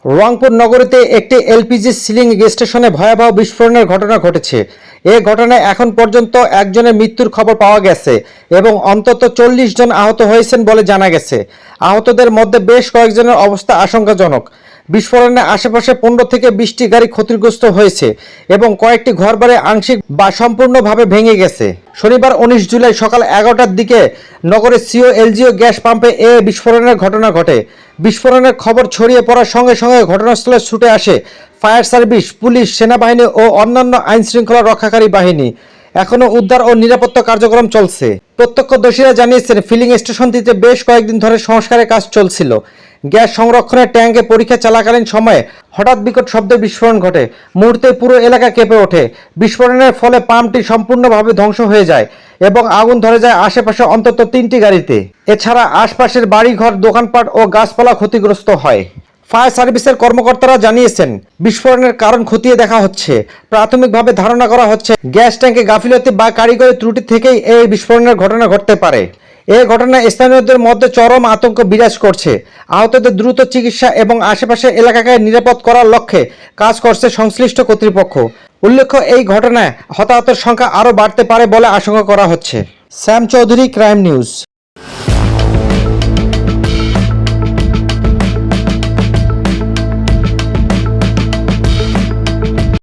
রংপুর নগরীতে একটি LPG ceiling স্টেশনে ভয়াবহ বিস্ফোরণের ঘটনা ঘটেছে। এ ঘটনায় এখন পর্যন্ত একজনের মৃত্যুর খবর পাওয়া গেছে এবং অন্তত 40 জন আহত হয়েছেন বলে জানা গেছে। আহতদের মধ্যে বেশ কয়েকজনের অবস্থা আশঙ্কাজনক। বিস্ফোরণে আশেপাশে 15 থেকে 20টি গাড়ি ক্ষতিগ্রস্ত হয়েছে এবং কয়েকটি ঘরবাড়ি আংশিক বা সম্পূর্ণভাবে ভেঙে গেছে। শনিবার 19 জুলাই সকাল 11টার দিকে নগরের এলজিও গ্যাস পাম্পে এ বিস্ফোরণের ঘটনা ঘটে। বিস্ফোরণের খবর ছড়িয়ে পড়ার সঙ্গে সঙ্গে ঘটনাস্থলে ছুটে আসে ফায়ার সার্ভিস, পুলিশ, সেনাবাহিনী ও অন্যান্য আইনশৃঙ্খলা রক্ষাকারী বাহিনী। এখনও উদ্ধার ও নিরাপত্তা কার্যক্রম চলছে। প্রত্যক্ষদর্শীরা জানিয়েছেন, ফিলিং স্টেশনটিতে বেশ কয়েকদিন ধরে সংস্কারের কাজ চলছিল। গ্যাস সংরক্ষণের ট্যাঙ্কে পরীক্ষা চলাকালীন সময়ে হঠাৎ বিকট শব্দে বিস্ফোরণ ঘটে। মুহূর্তে পুরো এলাকা কেঁপে ওঠে। বিস্ফোরণের ফলে পাম্পটি সম্পূর্ণভাবে ধ্বংস হয়ে যায় এবং আগুন ধরে যায় আশেপাশে অন্তত 3টি গাড়িতে। এছাড়া আশপাশের বাড়িঘর, দোকানপাট ও গাছপালা ক্ষতিগ্রস্ত হয়। ফায়ার সার্ভিসের কর্মকর্তারা জানিয়েছেন, বিস্ফোরণের কারণ খতিয়ে দেখা হচ্ছে। প্রাথমিকভাবে ধারণা করা হচ্ছে, গ্যাস ট্যাঙ্কে গাফিলতি বা কারিগরি ত্রুটি থেকেই এই বিস্ফোরণের ঘটনা ঘটতে পারে। এই ঘটনায় স্থানীয়দের মধ্যে চরম আতঙ্ক বিরাজ করছে। আহতদের দ্রুত চিকিৎসা এবং আশেপাশের এলাকাকে নিরাপদ করার লক্ষ্যে কাজ করছে সংশ্লিষ্ট কর্তৃপক্ষ। উল্লেখ্য, এই ঘটনায় হতাহতের সংখ্যা আরও বাড়তে পারে বলে আশঙ্কা করা হচ্ছে। শ্যাম চৌধুরী, ক্রাইম নিউজ।